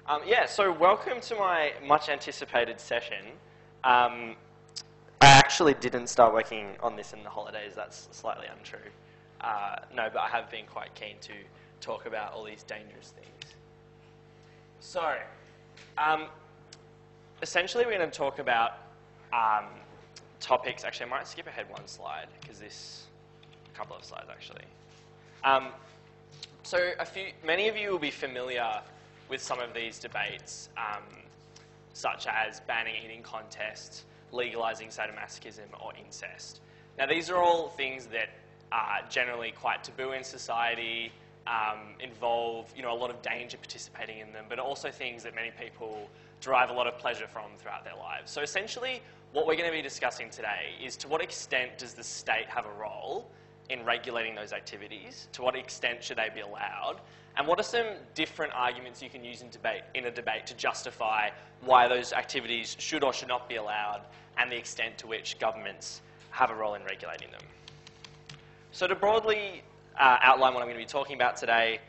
Yeah, so welcome to my much anticipated session. I actually didn't start working on this in the holidays, that's slightly untrue. No, but I have been quite keen to talk about all these dangerous things. So, essentially we're going to talk about topics. Actually, I might skip ahead one slide, because a couple of slides actually. So many of you will be familiar with some of these debates, such as banning eating contests, legalising sadomasochism, or incest. Now, these are all things that are generally quite taboo in society, involve a lot of danger participating in them, but also things that many people derive a lot of pleasure from throughout their lives. So essentially, what we're going to be discussing today is to what extent does the state have a role in regulating those activities? To what extent should they be allowed? And what are some different arguments you can use in a debate to justify why those activities should or should not be allowed, and the extent to which governments have a role in regulating them? So to broadly outline what I'm going to be talking about today,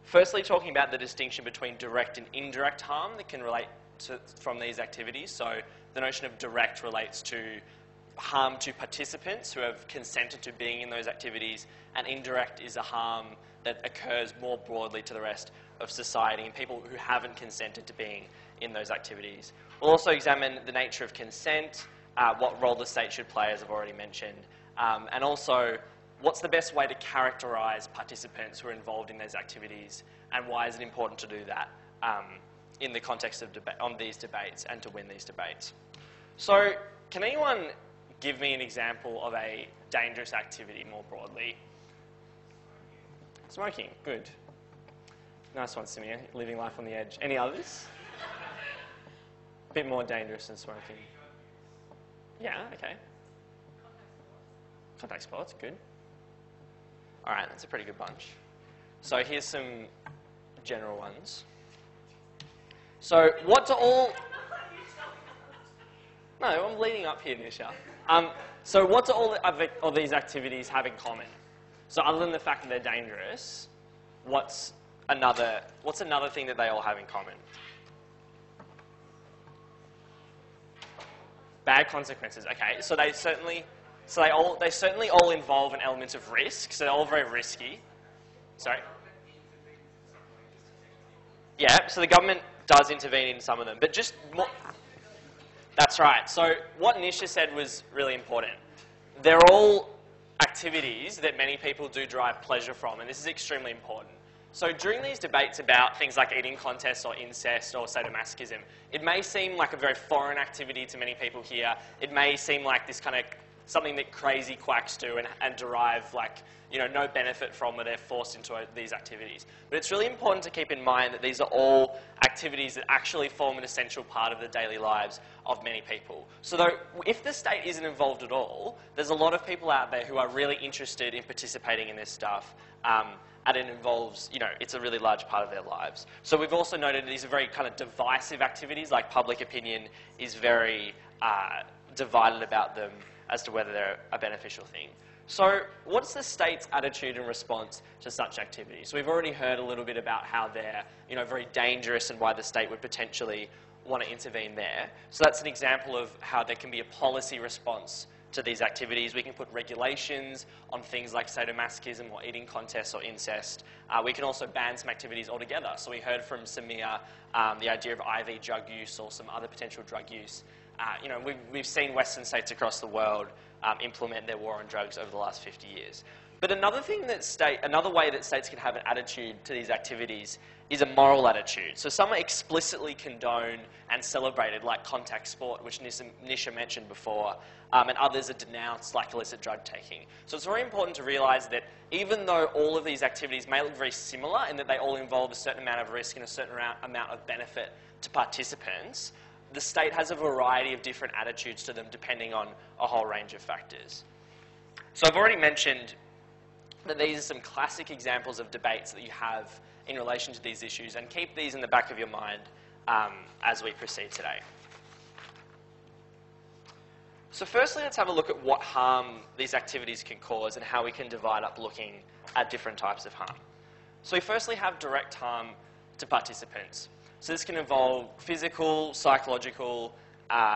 firstly talking about the distinction between direct and indirect harm that can relate from these activities. So the notion of direct relates to harm to participants who have consented to being in those activities, and indirect is a harm that occurs more broadly to the rest of society and people who haven't consented to being in those activities. We'll also examine the nature of consent, what role the state should play, as I've already mentioned, and also what's the best way to characterise participants who are involved in those activities, and why is it important to do that in the context of on these debates and to win these debates. So can anyone give me an example of a dangerous activity more broadly? Smoking, good. Nice one, Simeon, living life on the edge. Any others? A bit more dangerous than smoking. Yeah, okay. Contact sports, good. All right, that's a pretty good bunch. So here's some general ones. So what do all... No, I'm leading up here, Nisha. So what do all of these activities have in common? So other than the fact that they're dangerous, what's another thing that they all have in common? Bad consequences. Okay, so they certainly all involve an element of risk. So they're all very risky. Sorry. Yeah. So the government does intervene in some of them, but just more. That's right. So what Nisha said was really important. They're all activities that many people do derive pleasure from, and this is extremely important. So during these debates about things like eating contests or incest or sadomasochism, it may seem like a very foreign activity to many people here. It may seem like this kind of something that crazy quacks do and derive no benefit from, where they're forced into these activities. But it's really important to keep in mind that these are all activities that actually form an essential part of the daily lives of many people. So if the state isn't involved at all, there's a lot of people out there who are really interested in participating in this stuff, and it involves, it's a really large part of their lives. So we've also noted these are very kind of divisive activities, like public opinion is very divided about them as to whether they're a beneficial thing. So what's the state's attitude and response to such activities? So we've already heard a little bit about how they're very dangerous and why the state would potentially want to intervene there. So that's an example of how there can be a policy response to these activities. We can put regulations on things like sadomasochism or eating contests or incest. We can also ban some activities altogether. So we heard from Samir the idea of IV drug use or some other potential drug use. We've seen Western states across the world implement their war on drugs over the last 50 years. But another way that states can have an attitude to these activities is a moral attitude. So some are explicitly condoned and celebrated, like contact sport, which Nisha mentioned before, and others are denounced, like illicit drug taking. So it's very important to realise that even though all of these activities may look very similar in that they all involve a certain amount of risk and a certain amount of benefit to participants, the state has a variety of different attitudes to them depending on a whole range of factors. So I've already mentioned that these are some classic examples of debates that you have in relation to these issues, and keep these in the back of your mind as we proceed today. So firstly, let's have a look at what harm these activities can cause and how we can divide up looking at different types of harm. So we firstly have direct harm to participants. So this can involve physical, psychological,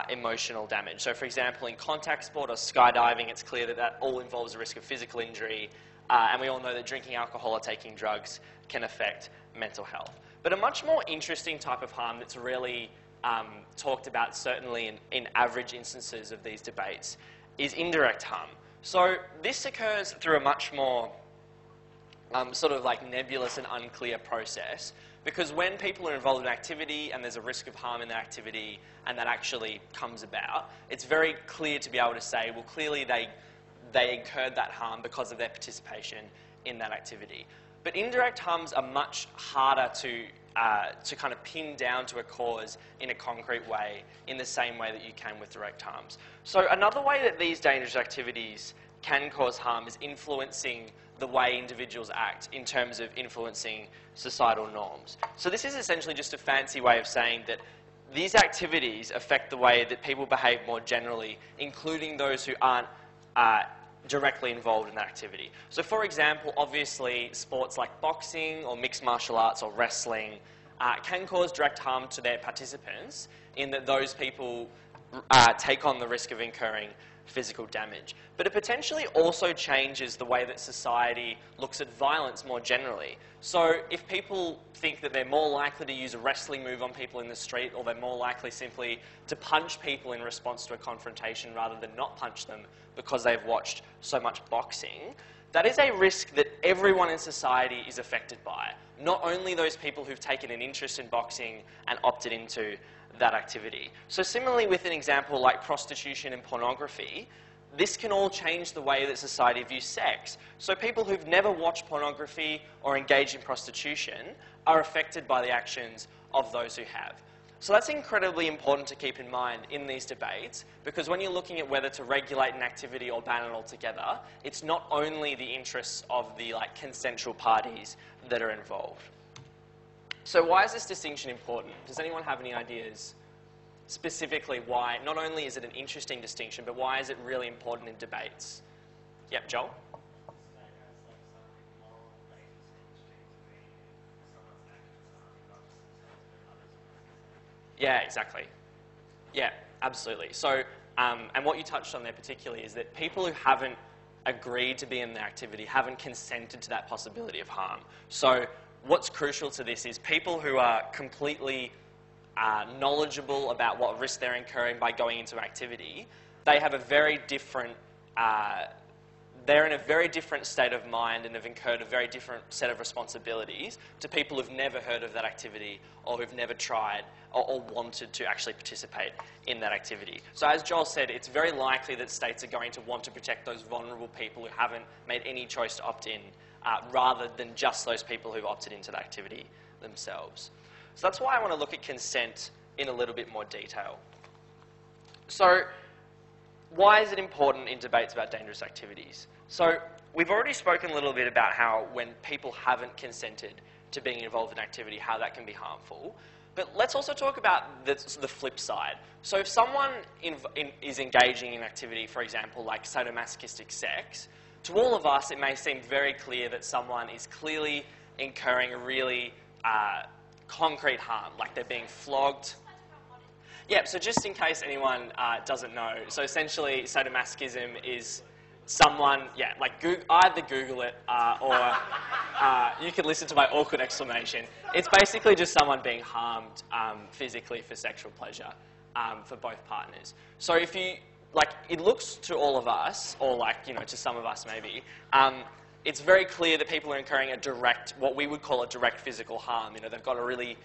emotional damage. So for example, in contact sport or skydiving, it's clear that that all involves a risk of physical injury, and we all know that drinking alcohol or taking drugs can affect mental health. But a much more interesting type of harm that's really talked about, certainly in average instances of these debates, is indirect harm. So this occurs through a much more sort of like nebulous and unclear process, because when people are involved in activity and there's a risk of harm in that activity and that actually comes about, it's very clear to be able to say, well, clearly they incurred that harm because of their participation in that activity. But indirect harms are much harder to kind of pin down to a cause in a concrete way, in the same way that you can with direct harms. So another way that these dangerous activities can cause harm is influencing the way individuals act in terms of influencing societal norms. So this is essentially just a fancy way of saying that these activities affect the way that people behave more generally, including those who aren't directly involved in that activity. So for example, obviously sports like boxing or mixed martial arts or wrestling can cause direct harm to their participants, in that those people take on the risk of incurring physical damage. But it potentially also changes the way that society looks at violence more generally. So if people think that they're more likely to use a wrestling move on people in the street, or they're more likely simply to punch people in response to a confrontation rather than not punch them because they've watched so much boxing, that is a risk that everyone in society is affected by. Not only those people who've taken an interest in boxing and opted into that activity. So similarly, with an example like prostitution and pornography, this can all change the way that society views sex. So people who've never watched pornography or engaged in prostitution are affected by the actions of those who have. So that's incredibly important to keep in mind in these debates, because when you're looking at whether to regulate an activity or ban it altogether, it's not only the interests of the consensual parties that are involved. So why is this distinction important? Does anyone have any ideas specifically why? Not only is it an interesting distinction, but why is it really important in debates? Yep, Joel? Yeah, exactly. Yeah, absolutely. So, and what you touched on there particularly is that people who haven't agreed to be in the activity haven't consented to that possibility of harm. So what's crucial to this is people who are completely knowledgeable about what risk they're incurring by going into activity, they have a very different, they're in a very different state of mind and have incurred a very different set of responsibilities to people who've never heard of that activity or who've never tried or wanted to actually participate in that activity. So as Joel said, it's very likely that states are going to want to protect those vulnerable people who haven't made any choice to opt in, rather than just those people who've opted into that activity themselves. So that's why I want to look at consent in a little bit more detail. So why is it important in debates about dangerous activities? So we've already spoken a little bit about how when people haven't consented to being involved in activity, how that can be harmful. But let's also talk about the flip side. So if someone is engaging in activity, for example, like sadomasochistic sex, to all of us, it may seem very clear that someone is clearly incurring a really concrete harm, like they're being flogged. Yep, so just in case anyone doesn't know, so essentially sadomasochism is someone, either Google it or you can listen to my awkward exclamation. It's basically just someone being harmed physically for sexual pleasure for both partners. So if you, it looks to all of us, or to some of us maybe, it's very clear that people are incurring a direct, what we would call a direct physical harm. They've got a really,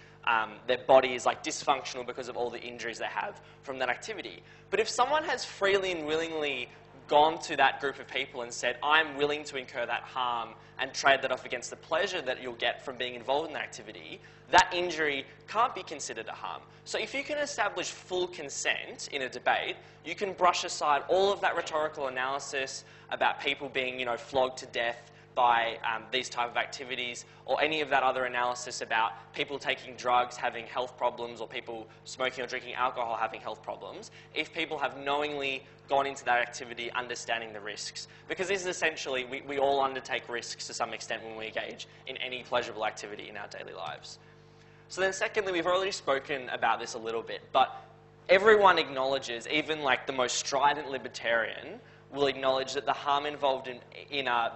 their body is dysfunctional because of all the injuries they have from that activity. But if someone has freely and willingly gone to that group of people and said, I'm willing to incur that harm and trade that off against the pleasure that you'll get from being involved in that activity, that injury can't be considered a harm. So if you can establish full consent in a debate, you can brush aside all of that rhetorical analysis about people being, flogged to death by these type of activities, or any of that other analysis about people taking drugs having health problems, or people smoking or drinking alcohol having health problems, if people have knowingly gone into that activity understanding the risks. Because this is essentially, we all undertake risks to some extent when we engage in any pleasurable activity in our daily lives. So then secondly, we've already spoken about this a little bit, but everyone acknowledges, even like the most strident libertarian, will acknowledge that the harm involved in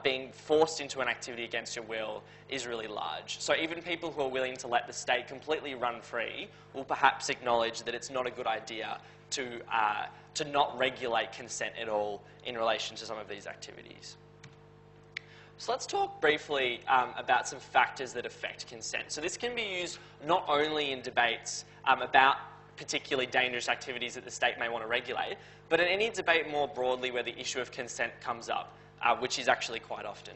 being forced into an activity against your will is really large. So even people who are willing to let the state completely run free will perhaps acknowledge that it's not a good idea to not regulate consent at all in relation to some of these activities. So let's talk briefly about some factors that affect consent. So this can be used not only in debates about particularly dangerous activities that the state may want to regulate, but in any debate more broadly where the issue of consent comes up, which is actually quite often.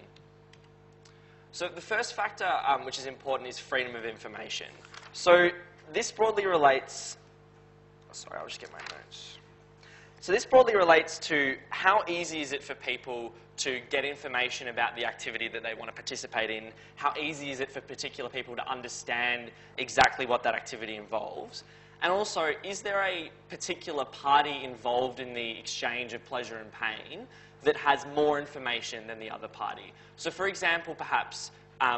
So the first factor which is important is freedom of information. So this broadly relates, sorry, I'll just get my notes. So this broadly relates to how easy is it for people to get information about the activity that they want to participate in, how easy is it for particular people to understand exactly what that activity involves, and also, is there a particular party involved in the exchange of pleasure and pain that has more information than the other party? So for example, perhaps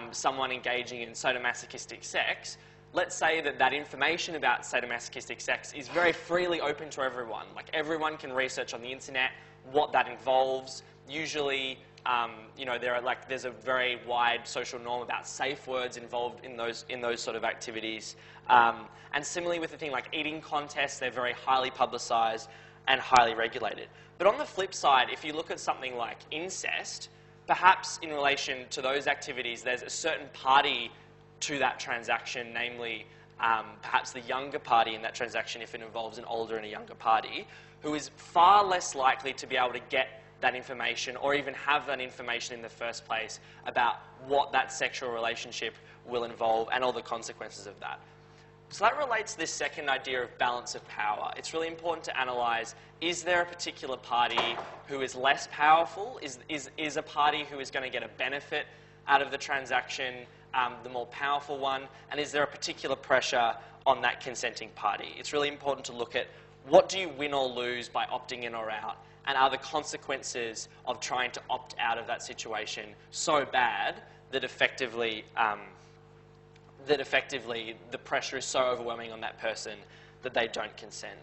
someone engaging in sadomasochistic sex, let's say that that information about sadomasochistic sex is very freely open to everyone. Like everyone can research on the internet what that involves. Usually, you know, there's a very wide social norm about safe words involved in those sort of activities. And similarly with the thing like eating contests, they're very highly publicised and highly regulated. But on the flip side, if you look at something like incest, perhaps in relation to those activities, there's a certain party to that transaction, namely perhaps the younger party in that transaction if it involves an older and a younger party, who is far less likely to be able to get that information or even have that information in the first place about what that sexual relationship will involve and all the consequences of that. So that relates to this second idea of balance of power. It's really important to analyse, is there a particular party who is less powerful? Is a party who is going to get a benefit out of the transaction the more powerful one? And is there a particular pressure on that consenting party? It's really important to look at what do you win or lose by opting in or out? And are the consequences of trying to opt out of that situation so bad that effectively the pressure is so overwhelming on that person that they don't consent?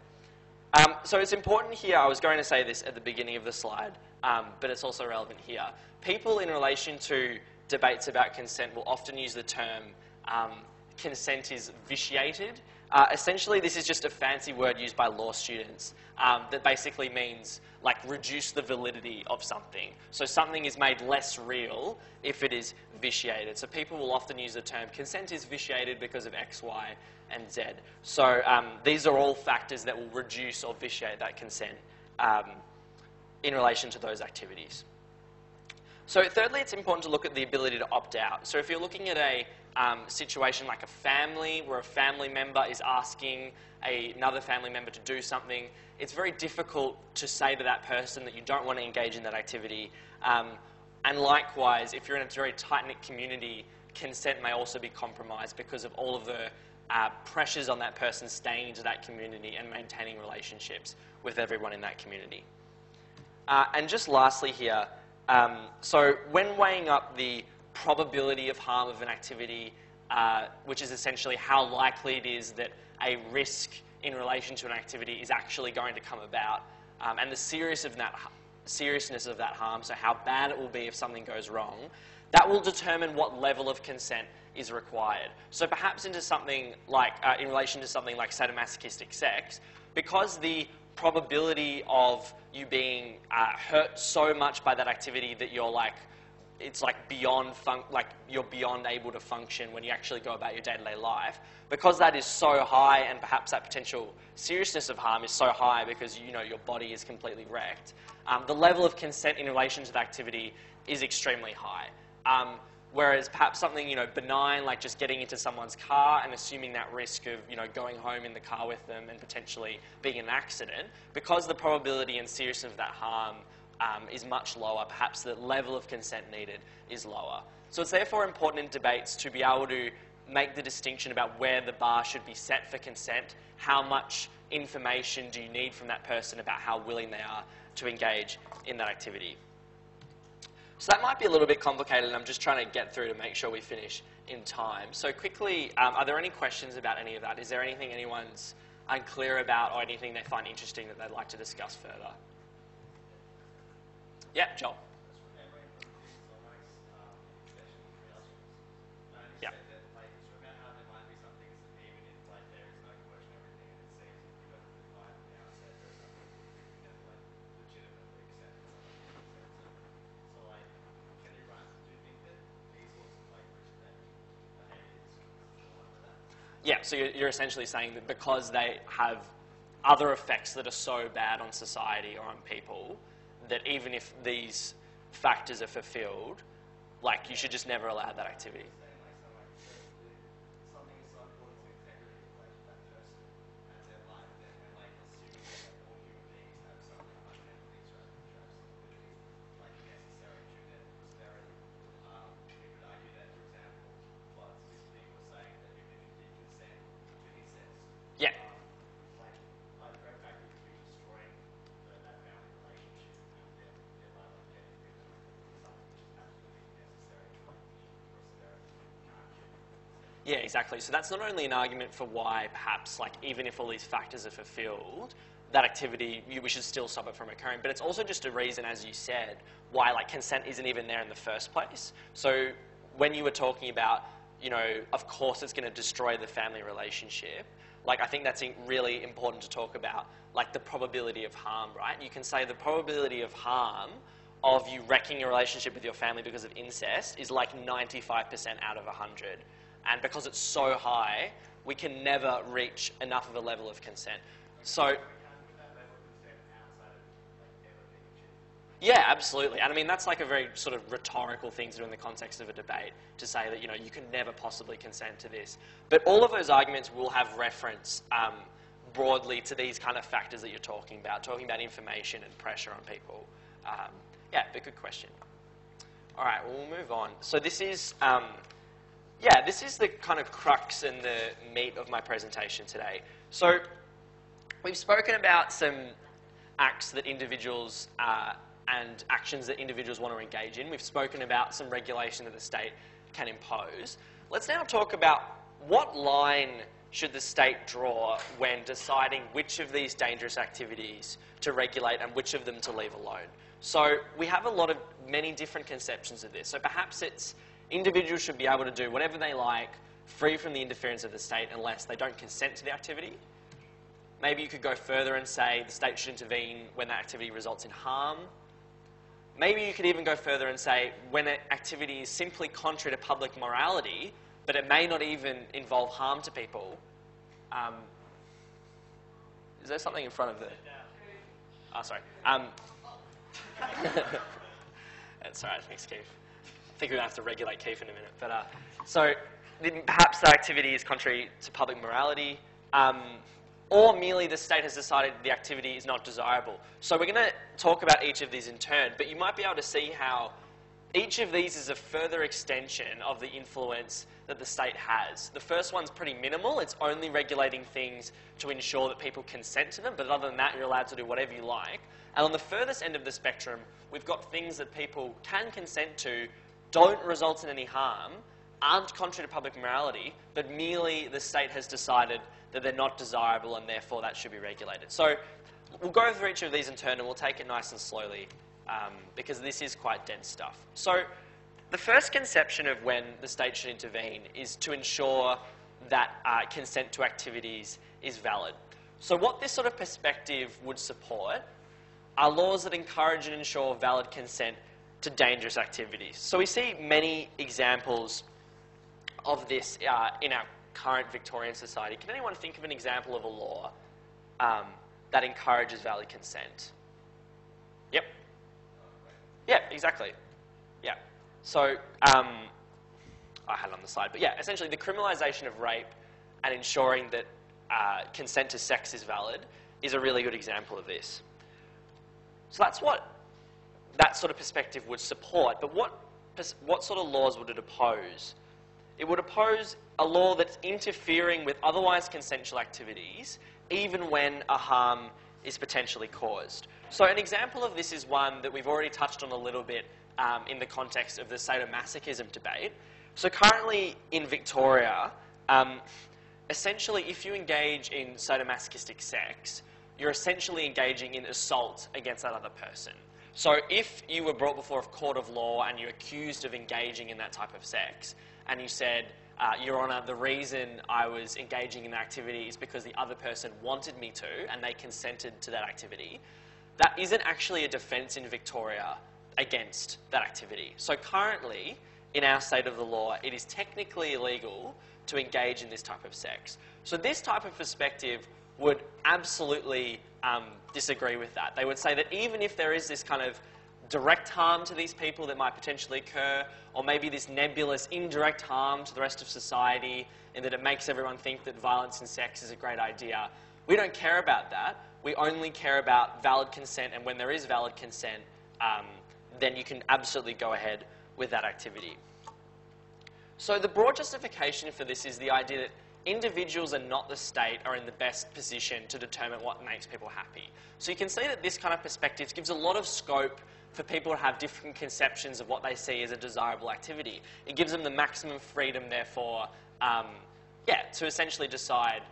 So it's important here, I was going to say this at the beginning of the slide, but it's also relevant here. People in relation to debates about consent will often use the term consent is vitiated. Essentially, this is just a fancy word used by law students that basically means like reduce the validity of something. So something is made less real if it is vitiated. So people will often use the term consent is vitiated because of X, Y, and Z. So these are all factors that will reduce or vitiate that consent in relation to those activities. So thirdly, it's important to look at the ability to opt out. So if you're looking at a situation like a family, where a family member is asking another family member to do something, it's very difficult to say to that person that you don't want to engage in that activity. And likewise, if you're in a very tight-knit community, consent may also be compromised because of all of the pressures on that person staying into that community and maintaining relationships with everyone in that community. And just lastly here, so when weighing up the probability of harm of an activity, which is essentially how likely it is that a risk in relation to an activity is actually going to come about, and the seriousness of that harm, so how bad it will be if something goes wrong, that will determine what level of consent is required. So perhaps into something like, in relation to something like sadomasochistic sex, because the probability of you being hurt so much by that activity that you're like, it's like beyond you're beyond able to function when you actually go about your day-to-day life. Because that is so high, and perhaps that potential seriousness of harm is so high because you know your body is completely wrecked, the level of consent in relation to the activity is extremely high. Whereas perhaps something benign like just getting into someone's car and assuming that risk of going home in the car with them and potentially being an accident, because the probability and seriousness of that harm is much lower, perhaps the level of consent needed is lower. So it's therefore important in debates to be able to make the distinction about where the bar should be set for consent, how much information do you need from that person about how willing they are to engage in that activity. So that might be a little bit complicated, and I'm just trying to get through to make sure we finish in time. So quickly, are there any questions about any of that? Is there anything anyone's unclear about or anything they find interesting that they'd like to discuss further? Yeah, Joel. Yeah. Yeah, so you're essentially saying that because they have other effects that are so bad on society or on people, that even if these factors are fulfilled, like, you should just never allow that activity. Yeah. Yeah, exactly. So that's not only an argument for why perhaps, like, even if all these factors are fulfilled, that activity, we should still stop it from occurring. But it's also just a reason, as you said, why, like, consent isn't even there in the first place. So when you were talking about, you know, of course it's going to destroy the family relationship, like, I think that's really important to talk about, like, the probability of harm, right? You can say the probability of harm of you wrecking your relationship with your family because of incest is like 95% out of 100. And because it's so high, we can never reach enough of a level of consent. So, yeah, absolutely. And I mean, that's like a very sort of rhetorical thing to do in the context of a debate, to say that, you know, you can never possibly consent to this. But all of those arguments will have reference broadly to these kind of factors that you're talking about information and pressure on people. Yeah, but good question. All right, well, we'll move on. So this is... yeah, this is the kind of crux and the meat of my presentation today. So we've spoken about some acts that individuals and actions that individuals want to engage in. We've spoken about some regulation that the state can impose. Let's now talk about what line should the state draw when deciding which of these dangerous activities to regulate and which of them to leave alone. So we have many different conceptions of this. So perhaps it's individuals should be able to do whatever they like, free from the interference of the state, unless they don't consent to the activity. Maybe you could go further and say the state should intervene when that activity results in harm. Maybe you could even go further and say when an activity is simply contrary to public morality, but it may not even involve harm to people. Is there something in front of the... Oh, sorry. That's all right, thanks, Keith. I think we're going to have to regulate Keith in a minute. But so perhaps that activity is contrary to public morality, or merely the state has decided the activity is not desirable. So we're going to talk about each of these in turn, but you might be able to see how each of these is a further extension of the influence that the state has. The first one's pretty minimal. It's only regulating things to ensure that people consent to them, but other than that, you're allowed to do whatever you like. And on the furthest end of the spectrum, we've got things that people can consent to, don't result in any harm, aren't contrary to public morality, but merely the state has decided that they're not desirable and therefore that should be regulated. So we'll go through each of these in turn and we'll take it nice and slowly because this is quite dense stuff. So the first conception of when the state should intervene is to ensure that consent to activities is valid. So what this sort of perspective would support are laws that encourage and ensure valid consent to dangerous activities. So we see many examples of this in our current Victorian society. Can anyone think of an example of a law that encourages valid consent? Yep. Yeah, exactly. Yeah. So I had it on the slide, but yeah, essentially the criminalisation of rape and ensuring that consent to sex is valid is a really good example of this. So that's what that sort of perspective would support, but what sort of laws would it oppose? It would oppose a law that's interfering with otherwise consensual activities, even when a harm is potentially caused. So an example of this is one that we've already touched on a little bit in the context of the sadomasochism debate. So currently in Victoria, essentially if you engage in sadomasochistic sex, you're essentially engaging in assault against that other person. So if you were brought before a court of law and you're accused of engaging in that type of sex, and you said, Your Honour, the reason I was engaging in that activity is because the other person wanted me to and they consented to that activity, that isn't actually a defence in Victoria against that activity. So currently, in our state of the law, it is technically illegal to engage in this type of sex. So this type of perspective would absolutely disagree with that. They would say that even if there is this kind of direct harm to these people that might potentially occur, or maybe this nebulous indirect harm to the rest of society, in that it makes everyone think that violence and sex is a great idea, we don't care about that. We only care about valid consent, and when there is valid consent, then you can absolutely go ahead with that activity. So the broad justification for this is the idea that individuals and not the state are in the best position to determine what makes people happy. So you can see that this kind of perspective gives a lot of scope for people to have different conceptions of what they see as a desirable activity. It gives them the maximum freedom, therefore, to essentially decide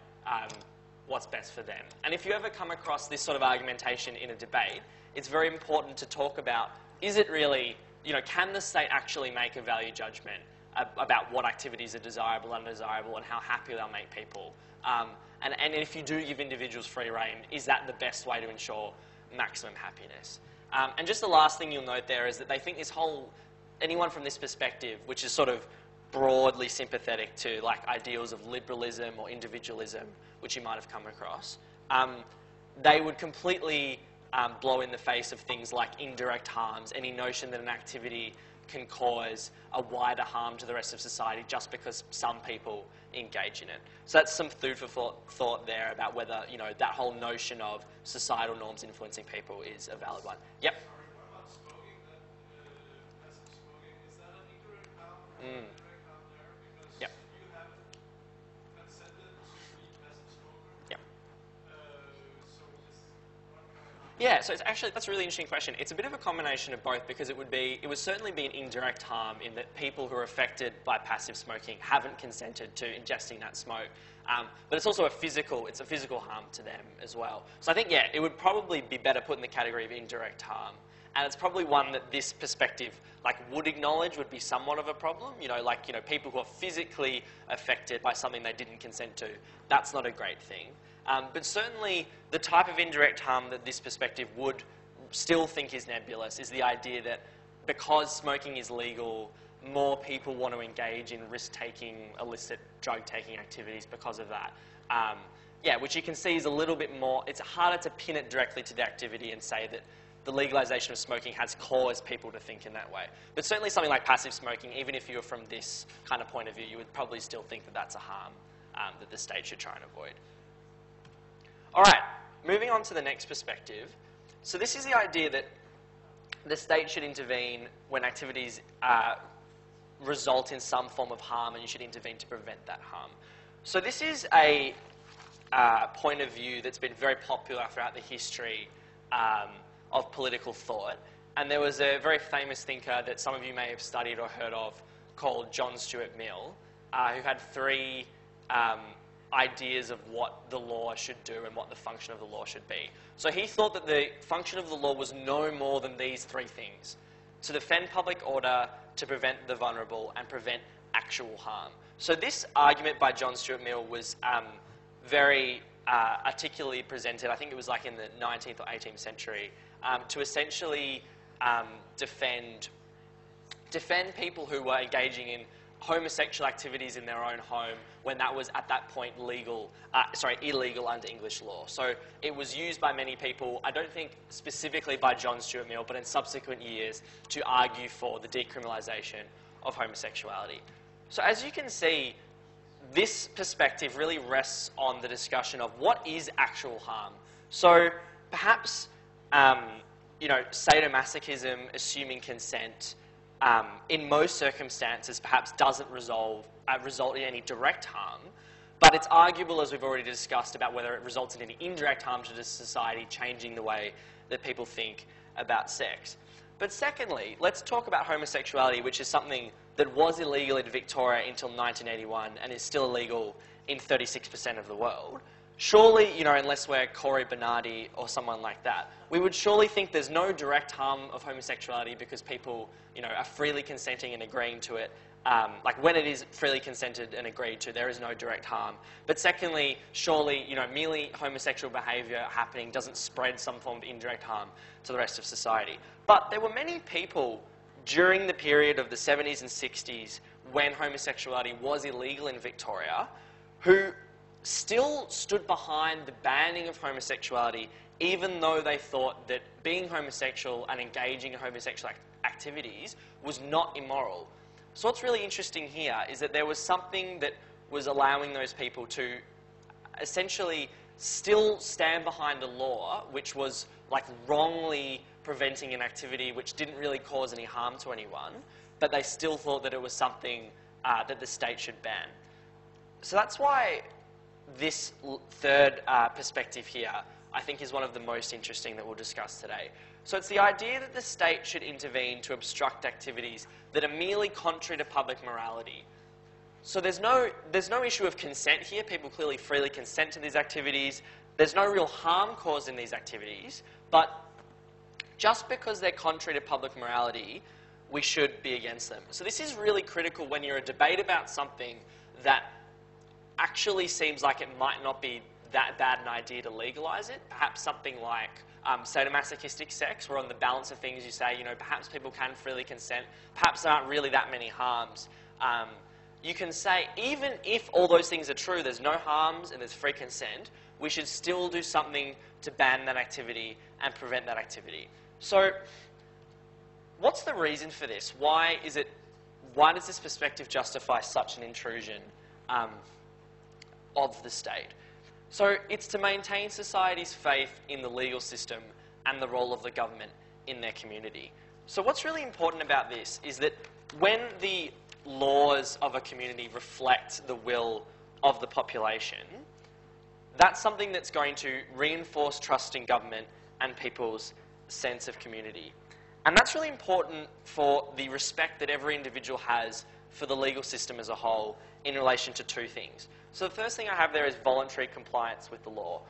what's best for them. And if you ever come across this sort of argumentation in a debate, it's very important to talk about, is it really, can the state actually make a value judgment about what activities are desirable, undesirable, and how happy they'll make people? And if you do give individuals free rein, is that the best way to ensure maximum happiness? And just the last thing you'll note there is that they think anyone from this perspective, which is sort of broadly sympathetic to like ideals of liberalism or individualism, which you might have come across, they would completely blow in the face of things like indirect harms, any notion that an activity can cause a wider harm to the rest of society just because some people engage in it. So that's some food for thought there about whether, that whole notion of societal norms influencing people is a valid one. Yep. Sorry, what about smoking? Passive smoking, is that an indirect harm or an indirect harm there? Because Yep. you haven't consented to be passive smoker. Yep. So just what kind of... Yeah, so that's a really interesting question. It's a bit of a combination of both, because it would certainly be an indirect harm in that people who are affected by passive smoking haven't consented to ingesting that smoke. But it's also a physical harm to them as well. So I think, it would probably be better put in the category of indirect harm. And it's probably one that this perspective would acknowledge would be somewhat of a problem. People who are physically affected by something they didn't consent to, that's not a great thing. But certainly the type of indirect harm that this perspective would still think is nebulous is the idea that because smoking is legal, more people want to engage in risk-taking, illicit drug-taking activities because of that. Which you can see is a little bit more, it's harder to pin it directly to the activity and say that the legalisation of smoking has caused people to think in that way. But certainly something like passive smoking, even if you were from this kind of point of view, you would probably still think that that's a harm that the state should try and avoid. All right, moving on to the next perspective. So this is the idea that the state should intervene when activities result in some form of harm, and you should intervene to prevent that harm. So this is a point of view that's been very popular throughout the history of political thought. And there was a very famous thinker that some of you may have studied or heard of called John Stuart Mill, who had three ideas of what the law should do and what the function of the law should be. So he thought that the function of the law was no more than these three things: to defend public order, to prevent the vulnerable, and prevent actual harm. So this argument by John Stuart Mill was very articulately presented, I think it was in the 19th or 18th century, to essentially defend people who were engaging in homosexual activities in their own home when that was at that point illegal under English law. So it was used by many people, I don't think specifically by John Stuart Mill, but in subsequent years to argue for the decriminalisation of homosexuality. So as you can see, this perspective really rests on the discussion of what is actual harm. So perhaps, sadomasochism, assuming consent, in most circumstances perhaps doesn't result in any direct harm, but it's arguable, as we've already discussed, about whether it results in any indirect harm to the society, changing the way that people think about sex. But secondly, let's talk about homosexuality, which is something that was illegal in Victoria until 1981 and is still illegal in 36% of the world. Surely, unless we're Corey Bernardi or someone like that, we would surely think there's no direct harm of homosexuality because people, are freely consenting and agreeing to it. Like when it is freely consented and agreed to, there is no direct harm. But secondly, surely, merely homosexual behaviour happening doesn't spread some form of indirect harm to the rest of society. But there were many people during the period of the 70s and 60s when homosexuality was illegal in Victoria who still stood behind the banning of homosexuality even though they thought that being homosexual and engaging in homosexual activities was not immoral. So what's really interesting here is that there was something that was allowing those people to essentially still stand behind a law which was like wrongly preventing an activity which didn't really cause any harm to anyone, but they still thought that it was something that the state should ban. So that's why this third perspective here, I think, is one of the most interesting that we'll discuss today. So it's the idea that the state should intervene to obstruct activities that are merely contrary to public morality. So there's no issue of consent here. People clearly freely consent to these activities. There's no real harm caused in these activities, but just because they're contrary to public morality, we should be against them. So this is really critical when you're a debate about something that actually seems like it might not be that bad an idea to legalise it. Perhaps something like sadomasochistic sex, where on the balance of things you say, perhaps people can freely consent, perhaps there aren't really that many harms. You can say, even if all those things are true, there's no harms and there's free consent, we should still do something to ban that activity and prevent that activity. So what's the reason for this? Why does this perspective justify such an intrusion of the state? So it's to maintain society's faith in the legal system and the role of the government in their community. So what's really important about this is that when the laws of a community reflect the will of the population, that's something that's going to reinforce trust in government and people's sense of community. And that's really important for the respect that every individual has for the legal system as a whole in relation to two things. So the first thing I have there is voluntary compliance with the law.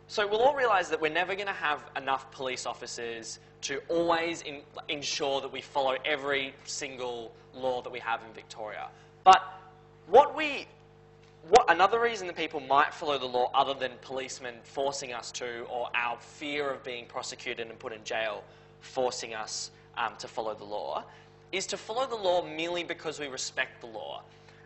So we'll all realise that we're never going to have enough police officers to always ensure that we follow every single law that we have in Victoria. But another reason that people might follow the law other than policemen forcing us to, or our fear of being prosecuted and put in jail forcing us to follow the law, is to follow the law merely because we respect the law.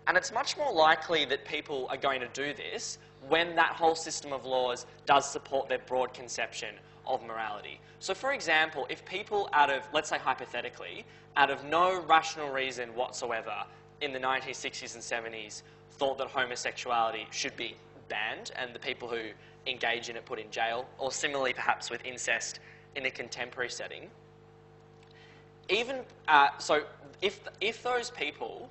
And it's much more likely that people are going to do this when that whole system of laws does support their broad conception of morality. So for example, if people let's say hypothetically, out of no rational reason whatsoever in the 1960s and 70s thought that homosexuality should be banned and the people who engage in it put in jail, or similarly perhaps with incest in a contemporary setting, so if those people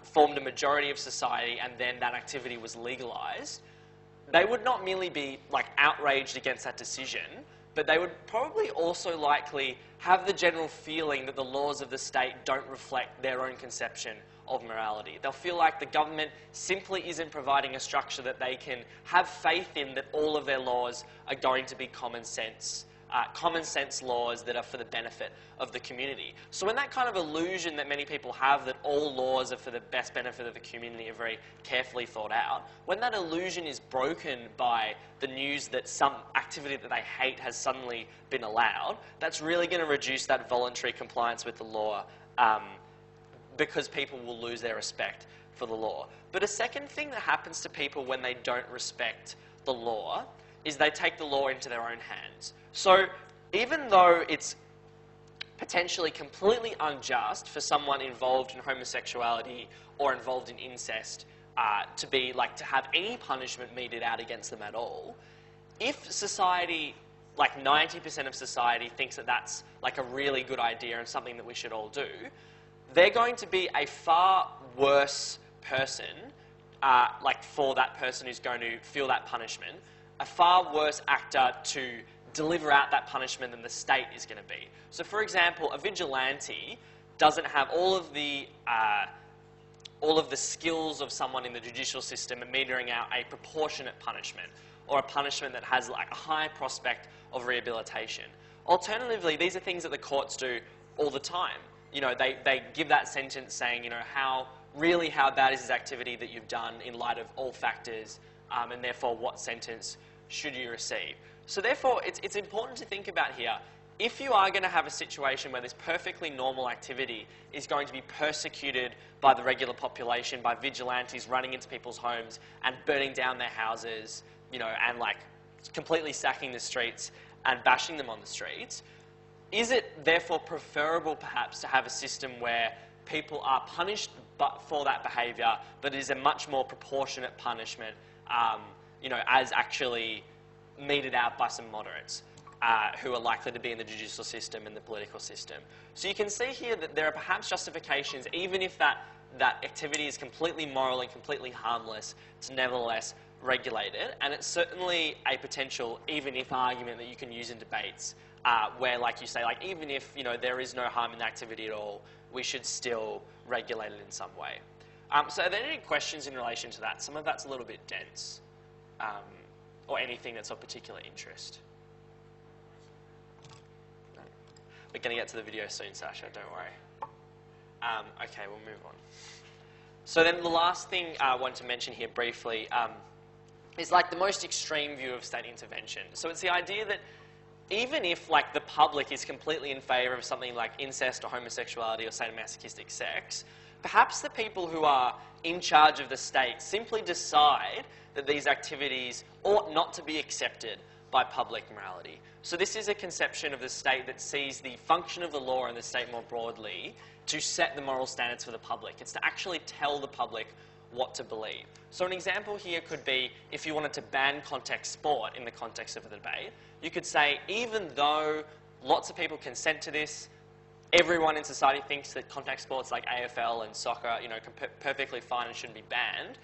formed a majority of society and then that activity was legalised, they would not merely be outraged against that decision, but they would probably also likely have the general feeling that the laws of the state don't reflect their own conception of morality. They'll feel like the government simply isn't providing a structure that they can have faith in, that all of their laws are going to be common sense laws that are for the benefit of the community. So when that kind of illusion that many people have that all laws are for the best benefit of the community are very carefully thought out, when that illusion is broken by the news that some activity that they hate has suddenly been allowed, that's really going to reduce that voluntary compliance with the law because people will lose their respect for the law. But a second thing that happens to people when they don't respect the law is they take the law into their own hands. So even though it's potentially completely unjust for someone involved in homosexuality or involved in incest to have any punishment meted out against them at all, if society, 90% of society, thinks that that's a really good idea and something that we should all do, they're going to be a far worse person, for that person who's going to feel that punishment, a far worse actor to deliver out that punishment than the state is going to be. So for example, a vigilante doesn't have all of the skills of someone in the judicial system and metering out a proportionate punishment, or a punishment that has like a high prospect of rehabilitation. Alternatively, these are things that the courts do all the time. You know, they give that sentence saying, you know, how bad is this activity that you've done in light of all factors, and therefore what sentence should you receive. So therefore, it's important to think about here, if you are going to have a situation where this perfectly normal activity is going to be persecuted by the regular population, by vigilantes running into people's homes and burning down their houses, you know, and like completely sacking the streets and bashing them on the streets, is it therefore preferable perhaps to have a system where people are punished for that behaviour, but it is a much more proportionate punishment, you know, as actually meted out by some moderates who are likely to be in the judicial system and the political system. So you can see here that there are perhaps justifications, even if that activity is completely moral and completely harmless, to nevertheless regulate it. And it's certainly a potential even if argument that you can use in debates where, like you say, like even if, you know, there is no harm in the activity at all, we should still regulate it in some way. So are there any questions in relation to that? Some of that's a little bit dense, or anything that's of particular interest. No. We're going to get to the video soon, Sasha, don't worry. Okay, we'll move on. So then the last thing I want to mention here briefly is like the most extreme view of state intervention. So it's the idea that even if like the public is completely in favour of something like incest or homosexuality or sadomasochistic sex, perhaps the people who are in charge of the state simply decide that these activities ought not to be accepted by public morality. So this is a conception of the state that sees the function of the law and the state more broadly to set the moral standards for the public. It's to actually tell the public what to believe. So an example here could be if you wanted to ban contact sport in the context of the debate, you could say even though lots of people consent to this, everyone in society thinks that contact sports like AFL and soccer, you know, perfectly fine and shouldn't be banned,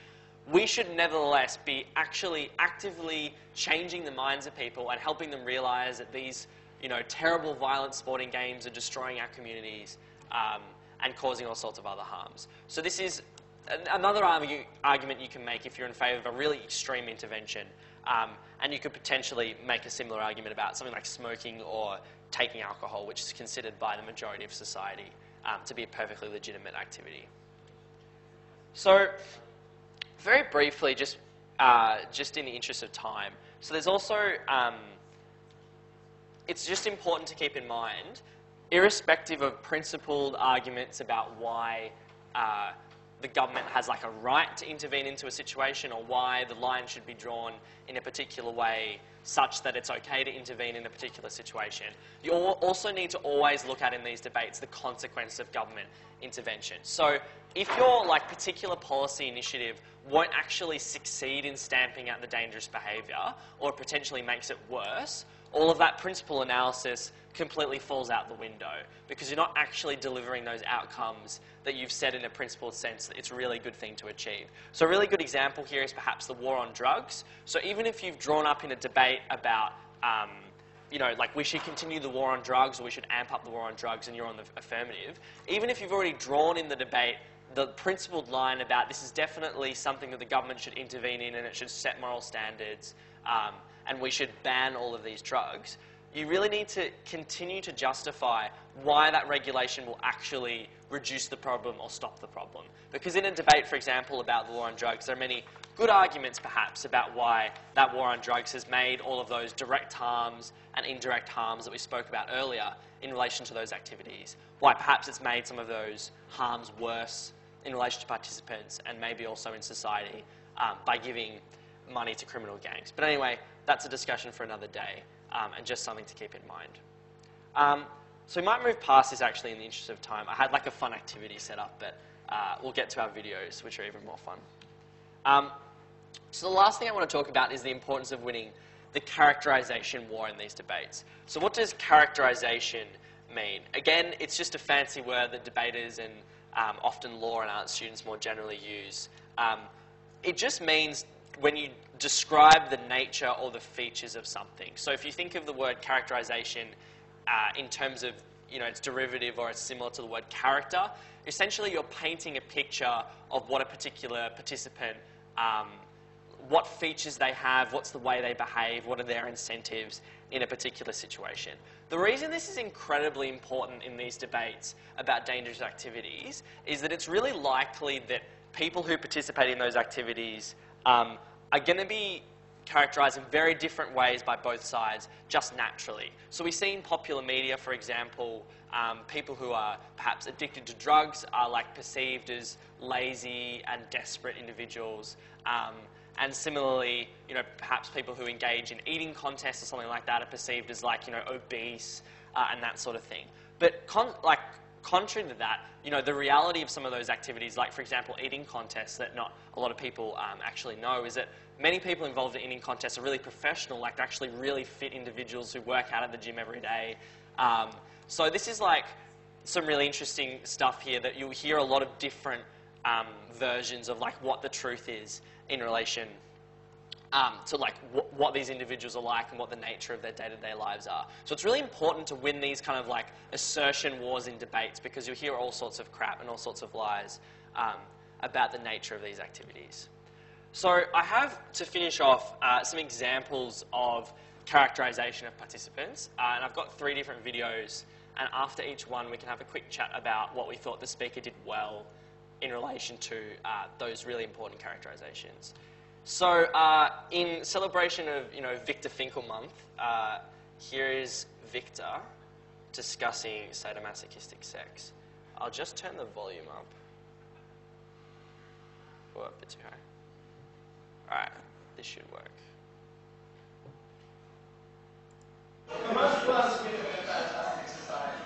we should nevertheless be actually actively changing the minds of people and helping them realise that these, you know, terrible violent sporting games are destroying our communities and causing all sorts of other harms. So this is another argument you can make if you're in favour of a really extreme intervention, and you could potentially make a similar argument about something like smoking or taking alcohol, which is considered by the majority of society to be a perfectly legitimate activity. So very briefly, just in the interest of time, so there's also, it's just important to keep in mind, irrespective of principled arguments about why the government has like a right to intervene into a situation or why the line should be drawn in a particular way such that it's okay to intervene in a particular situation. You also need to always look at in these debates the consequence of government intervention. So if your like particular policy initiative won't actually succeed in stamping out the dangerous behaviour or potentially makes it worse, all of that principle analysis completely falls out the window because you're not actually delivering those outcomes that you've said in a principled sense that it's a really good thing to achieve. So a really good example here is perhaps the war on drugs. So even if you've drawn up in a debate about, you know, like we should continue the war on drugs or we should amp up the war on drugs and you're on the affirmative, even if you've already drawn in the debate the principled line about this is definitely something that the government should intervene in and it should set moral standards and we should ban all of these drugs, you really need to continue to justify why that regulation will actually reduce the problem or stop the problem. Because in a debate, for example, about the war on drugs, there are many good arguments perhaps about why that war on drugs has made all of those direct harms and indirect harms that we spoke about earlier in relation to those activities. Why perhaps it's made some of those harms worse in relation to participants and maybe also in society by giving money to criminal gangs. But anyway, that's a discussion for another day and just something to keep in mind. So we might move past this actually in the interest of time. I had like a fun activity set up, but we'll get to our videos, which are even more fun. So the last thing I want to talk about is the importance of winning the characterization war in these debates. So what does characterization mean? Again, it's just a fancy word that debaters and often law and arts students more generally use. It just means when you describe the nature or the features of something. So if you think of the word characterization in terms of, its derivative or it's similar to the word character, essentially you're painting a picture of what a particular participant, what features they have, what's the way they behave, what are their incentives in a particular situation. The reason this is incredibly important in these debates about dangerous activities is that it's really likely that people who participate in those activities are going to be characterised in very different ways by both sides, just naturally. So we see in popular media, for example, people who are perhaps addicted to drugs are perceived as lazy and desperate individuals. And similarly, perhaps people who engage in eating contests or something like that are perceived as obese and that sort of thing. But contrary to that, the reality of some of those activities, like for example, eating contests that not a lot of people actually know, is that many people involved in eating contests are really professional, they're actually really fit individuals who work out at the gym every day. So this is some really interesting stuff here that you'll hear a lot of different versions of what the truth is in relation to what these individuals are like and what the nature of their day-to-day lives are. So it's really important to win these kind of assertion wars in debates, because you'll hear all sorts of crap and all sorts of lies about the nature of these activities. So I have, to finish off, some examples of characterization of participants, and I've got 3 different videos, and after each one we can have a quick chat about what we thought the speaker did well in relation to those really important characterizations. So in celebration of Victor Finkel month, here is Victor discussing sadomasochistic sex. I'll just turn the volume up. Oh, a bit too high. Alright, this should work. For most of us, we live in a fantastic society.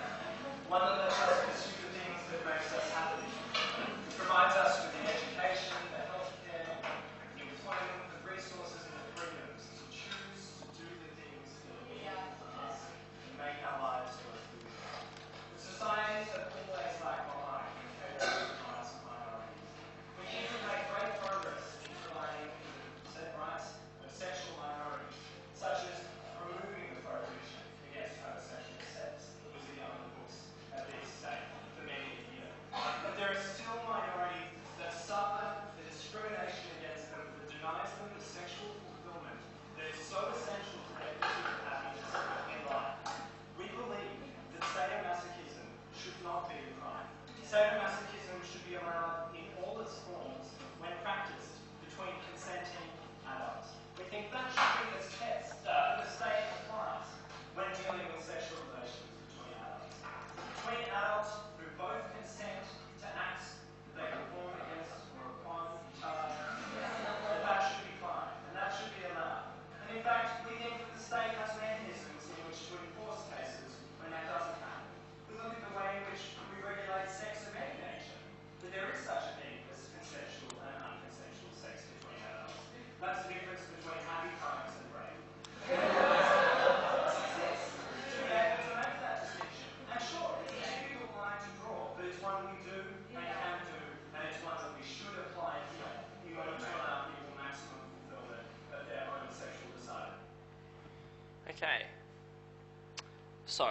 One that lets us pursue the things that makes us happy. It provides us with the education, the healthcare, the employment, the resources, and the freedoms to choose to do the things that we want and make our lives worth living. But societies that always lag behind when it comes to rights and minorities. We need to make great progress in providing the rights of sexual minorities, such as removing the prohibition against homosexual sex that was on the books at this state for many a year. But there are still minorities that suffer the discrimination against them that denies them the sexual fulfillment that is so essential to their pursuit of happiness in life. We believe that sadomasochism should not be a crime. Sadomasochism should be allowed in all its forms when practiced between consenting adults. We think that should be the test that the state applies when dealing with sexual relations between adults. Between adults who both consent to acts that they perform against or upon each other, that should be fine, and that should be allowed. And in fact, we think that the state has mechanisms in which to enforce cases when that doesn't happen. We look at the way in which we regulate sex of any nature, that there is such a thing as consensual and unconsensual sex between adults. That's the difference between happy times and rape. To be able to make that distinction. And sure, it's a difficult line to draw, but it's one we do and can do, and it's one that we should apply here in order to allow people maximum fulfillment of their own sexual desire. Okay. So,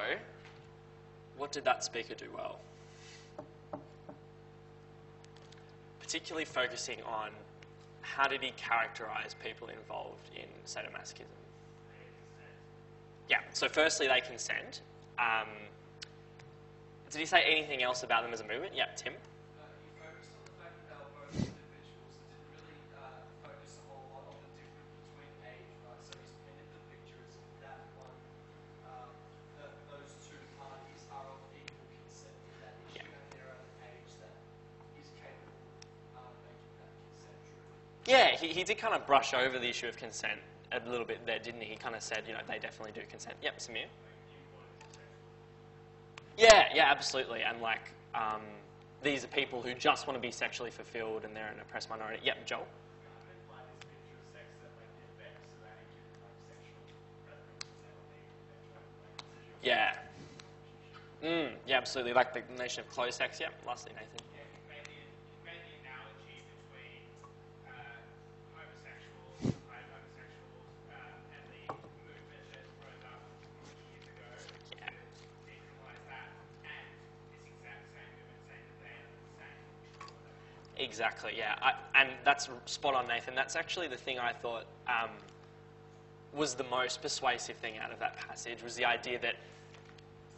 what did that speaker do well? Particularly focusing on how did he characterize people involved in sadomasochism? Yeah, so firstly they consent. Did he say anything else about them as a movement? Yeah, Tim? He focused on the fact that they were both individuals. It didn't really focus a whole lot on the difference between age, right? So he's painted the picture as that one, that those two parties are of equal consent with that issue, and they're at an age that is capable of making that consent true. Yeah, he did kind of brush over the issue of consent a little bit there, didn't he? He kind of said, they definitely do consent. Yep, Samir? Yeah, absolutely. And these are people who just want to be sexually fulfilled and they're an oppressed minority. Yep, Joel? Yeah. Yeah, absolutely. Like the nation of closed sex. Yep, lastly, Nathan. Yeah, he made the analogy between homosexuals Exactly, yeah. And that's spot on, Nathan. That's actually the thing I thought was the most persuasive thing out of that passage, was the idea that,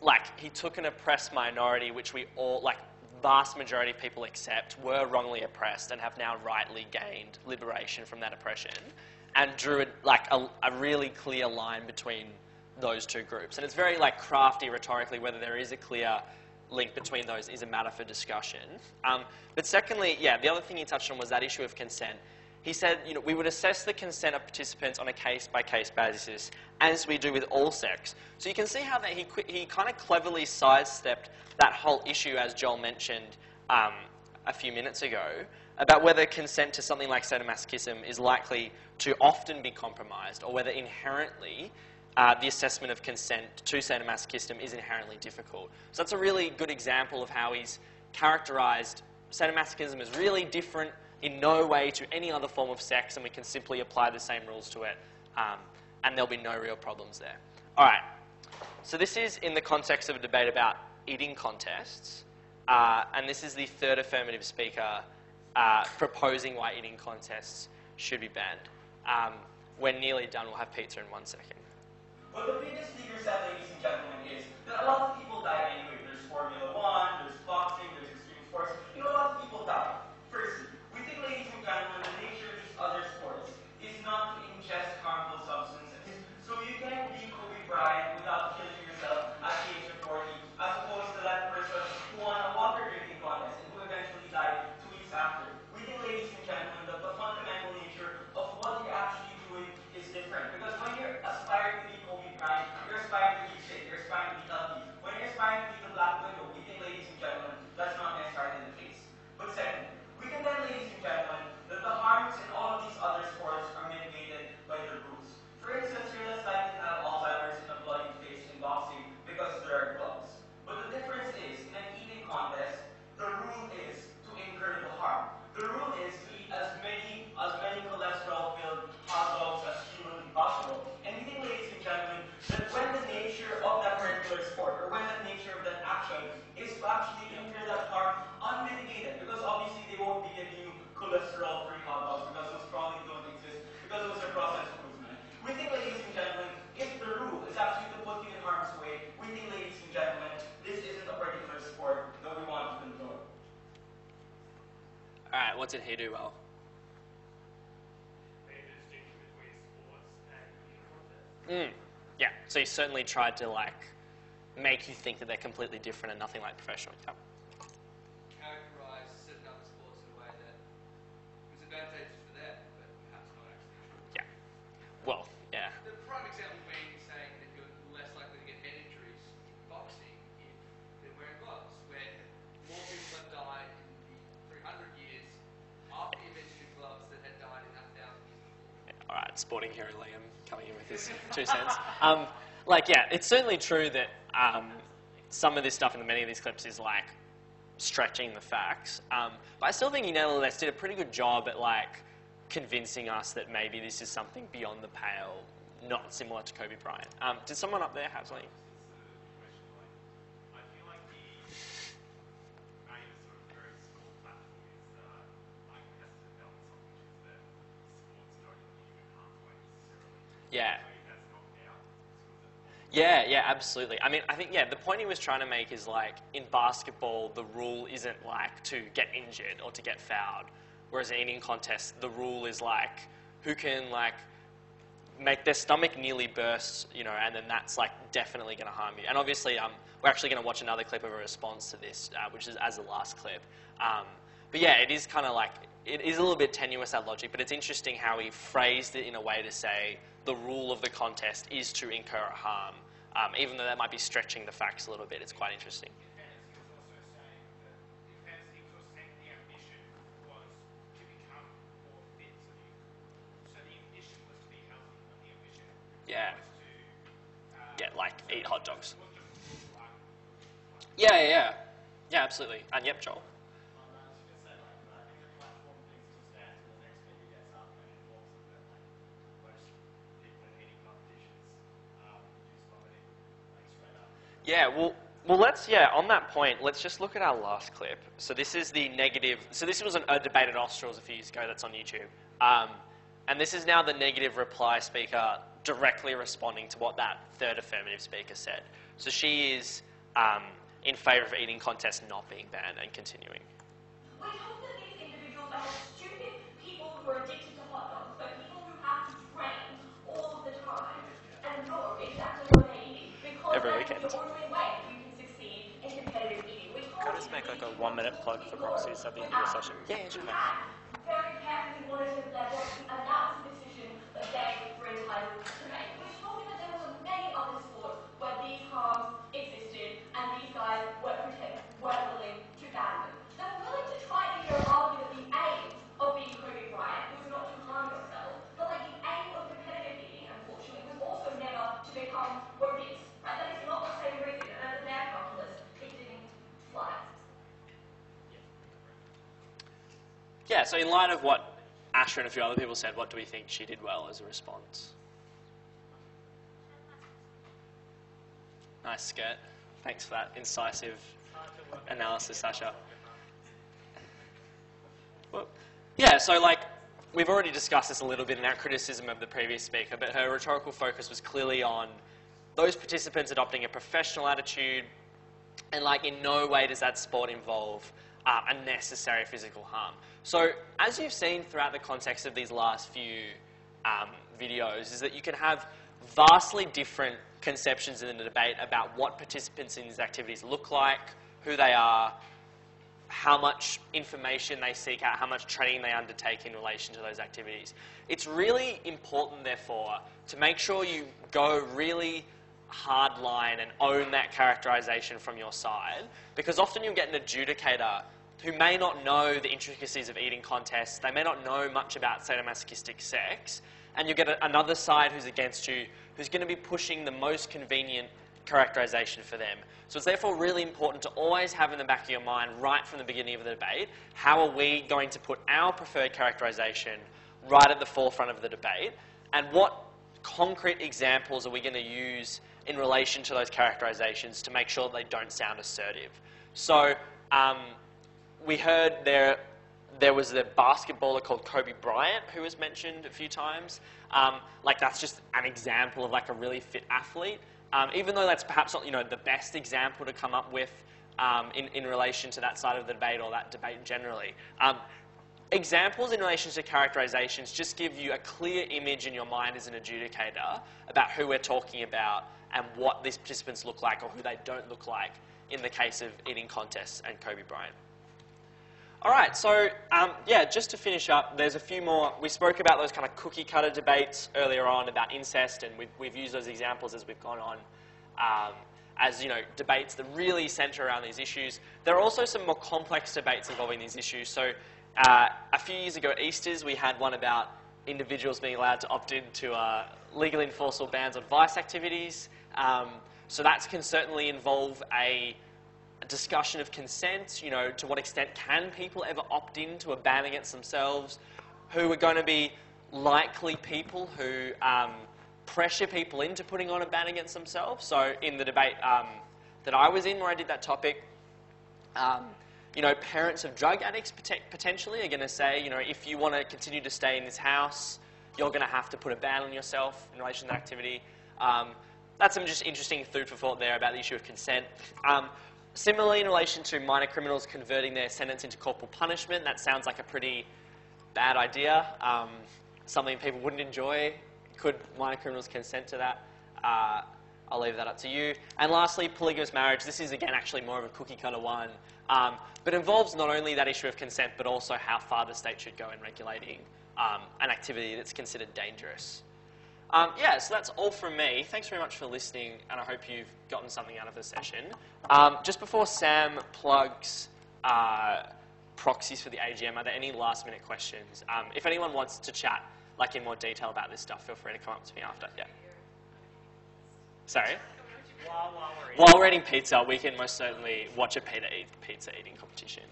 like, he took an oppressed minority, which we all, like, vast majority of people accept were wrongly oppressed and have now rightly gained liberation from that oppression, and drew a really clear line between those two groups. And it's very, like, crafty rhetorically. Whether there is a clear link between those is a matter for discussion. But secondly, yeah, the other thing he touched on was that issue of consent. He said, you know, we would assess the consent of participants on a case-by-case basis, as we do with all sects. So you can see how that he kind of cleverly sidestepped that whole issue, as Joel mentioned a few minutes ago, about whether consent to something like sadomasochism is likely to often be compromised, or whether inherently the assessment of consent to sadomasochism is inherently difficult. So that's a really good example of how he's characterised sadomasochism as really different in no way to any other form of sex, and we can simply apply the same rules to it, and there'll be no real problems there. All right, so this is in the context of a debate about eating contests, and this is the third affirmative speaker proposing why eating contests should be banned. We're nearly done. We'll have pizza in 1 second. What the previous speaker said, ladies and gentlemen, is that a lot of people die anyway. There's Formula One, there's boxing, there's extreme sports. You know, a lot of people die. Firstly, we think, ladies and gentlemen, the nature of these other sports is not to ingest harmful substances. So you can be Kobe Bryant without killing yourself at the age of 40, as opposed to that person who won a water drinking contest and who eventually died 2 weeks after. We think, ladies and gentlemen, that the fundamental nature of what you're actually doing is different. Because when you're aspiring to be Kobe Bryant, you're aspiring to be fit, you're aspiring to be healthy. When you're aspiring to be the Black Widow, we think, ladies and gentlemen, that's not necessarily the case. But second, we can then, ladies and gentlemen, that the harms in all of these other sports are mitigated by the rules. For instance, you're less likely to have Alzheimer's in a bloody face in boxing because there are gloves. But the difference is, in an eating contest, the rule is to incur the harm. The rule is to eat as many cholesterol-filled hot dogs as humanly possible. And we think, ladies and gentlemen, that when the nature of that particular sport, or when the nature of that action is to actually incur that harm unmitigated, because obviously they won't be giving you cholesterol-free hot dogs, because those probably don't exist, because those are processed foods, man. We think, ladies and gentlemen, if the rule is actually to put you in harm's way, we think, ladies and gentlemen, this isn't a particular sport that we want to condone. All right, what did he do well? Yeah, so he certainly tried to, like, make you think that they're completely different and nothing like professional. Yep. Characterise certain other sports in a way that was advantageous for them, but perhaps not actually true. Yeah. Well, yeah. The prime example being saying that you're less likely to get head injuries in boxing if they're wearing gloves, when more people have died in the 300 years after the invention of gloves than had died in 1,000 years before. Yeah, all right, sporting hero Liam coming in with his 2 cents. Like, yeah, it's certainly true that some of this stuff in many of these clips is, like, stretching the facts. But I still think he nevertheless did a pretty good job at, like, convincing us that maybe this is something beyond the pale, not similar to Kobe Bryant. Did someone up there have something? I feel like he made a sort of very small platform is like has to develop something which is that sports don't give you pathway necessarily. Yeah. So if that's knocked out, Yeah, absolutely. I mean, I think, yeah, the point he was trying to make is, like, in basketball, the rule isn't, like, to get injured or to get fouled. Whereas in eating contests, the rule is, like, who can, like, make their stomach nearly burst, you know, and then that's, like, definitely going to harm you. And obviously, we're actually going to watch another clip of a response to this, which is as the last clip. But yeah, it is kind of like, it is a little bit tenuous, that logic, but it's interesting how he phrased it in a way to say the rule of the contest is to incur harm. Even though that might be stretching the facts a little bit, it's quite interesting. in fairness, he was also saying the ambition was to become more fit. So the ambition was to be healthy, not the ambition Yeah. was to Yeah, like eat hot dogs. was just like Yeah, absolutely. And yep, Joel. Yeah, well, Well, on that point, let's just look at our last clip. So this is the negative, so this was a debate at Australs a few years ago that's on YouTube. And this is now the negative reply speaker directly responding to what that third affirmative speaker said. So she is in favour of eating contests not being banned and continuing. We hope that these individuals are stupid people who are addicted to hot dogs, but people who have to train all of the time and know exactly what they're eating. Because Every that's weekend. the only way you can succeed in competitive eating. Could I just make like a 1-minute plug for proxies at the end of the session? Yeah, sure. Very carefully monitored their announced decision that they were entitled to make. We told you that there were many other sports where these harms existed and these guys weren't willing to ban them. They were willing to try to argue that the aim of being Kobe Bryant was not to harm yourself, but like the aim of competitive eating, unfortunately, was also never to become obese. Right? That is not the same reason, and as their calculus, it didn't fly. Yeah, so in light of what Asher and a few other people said, what do we think she did well as a response? Nice skirt. Thanks for that incisive analysis, Asher. Well, yeah, so like we've already discussed this a little bit in our criticism of the previous speaker, but her rhetorical focus was clearly on those participants adopting a professional attitude, and like in no way does that sport involve unnecessary physical harm. So as you've seen throughout the context of these last few videos, is that you can have vastly different conceptions in the debate about what participants in these activities look like, who they are, how much information they seek out, how much training they undertake in relation to those activities. It's really important, therefore, to make sure you go really hard line and own that characterization from your side, because often you'll get an adjudicator who may not know the intricacies of eating contests, they may not know much about sadomasochistic sex, and you get another side who's against you, who's going to be pushing the most convenient characterization for them. So it's therefore really important to always have in the back of your mind, right from the beginning of the debate, how are we going to put our preferred characterization right at the forefront of the debate, and what concrete examples are we going to use in relation to those characterizations to make sure that they don't sound assertive. So we heard there was a basketballer called Kobe Bryant who was mentioned a few times. Like that's just an example of like a really fit athlete. Even though that's perhaps not the best example to come up with in relation to that side of the debate or that debate generally. Examples in relation to characterizations just give you a clear image in your mind as an adjudicator about who we're talking about and what these participants look like or who they don't look like in the case of eating contests and Kobe Bryant. All right, so yeah, just to finish up, there's a few more. We spoke about those kind of cookie cutter debates earlier on about incest, and we've used those examples as we've gone on as debates that really centre around these issues. There are also some more complex debates involving these issues. So a few years ago at Easter's, we had one about individuals being allowed to opt into legally enforceable bans on vice activities. So that can certainly involve a discussion of consent, to what extent can people ever opt into a ban against themselves, who are going to be likely people who pressure people into putting on a ban against themselves. So in the debate that I was in where I did that topic, parents of drug addicts potentially are going to say, if you want to continue to stay in this house, you're going to have to put a ban on yourself in relation to that activity. That's some just interesting food for thought there about the issue of consent. Similarly, in relation to minor criminals converting their sentence into corporal punishment, that sounds like a pretty bad idea, something people wouldn't enjoy. Could minor criminals consent to that? I'll leave that up to you. And lastly, polygamous marriage. This is, again, actually more of a cookie-cutter one, but involves not only that issue of consent, but also how far the state should go in regulating an activity that's considered dangerous. Yeah, so that's all from me. Thanks very much for listening, and I hope you've gotten something out of the session. Just before Sam plugs proxies for the AGM, are there any last-minute questions? If anyone wants to chat in more detail about this stuff, feel free to come up to me after. Yeah. Sorry? While we're eating pizza, we can most certainly watch a pizza eating competition.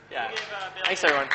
Yeah. Thanks, everyone.